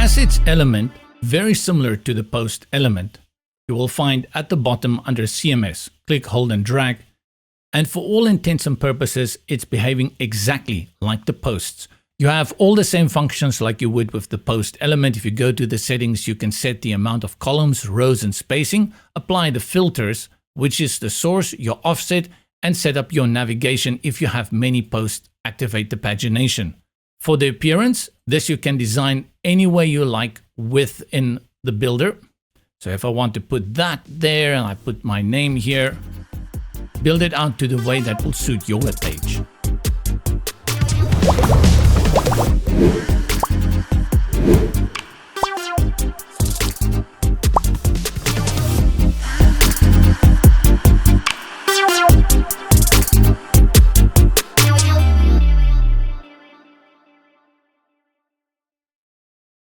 assets element, very similar to the post element, you will find at the bottom under CMS. Click, hold and drag. And for all intents and purposes, it's behaving exactly like the posts. You have all the same functions like you would with the post element. If you go to the settings, you can set the amount of columns, rows and spacing, apply the filters, which is the source, your offset, and set up your navigation. If you have many posts, activate the pagination. For the appearance, this you can design any way you like within the builder. So if I want to put that there and I put my name here, build it out to the way that will suit your web page.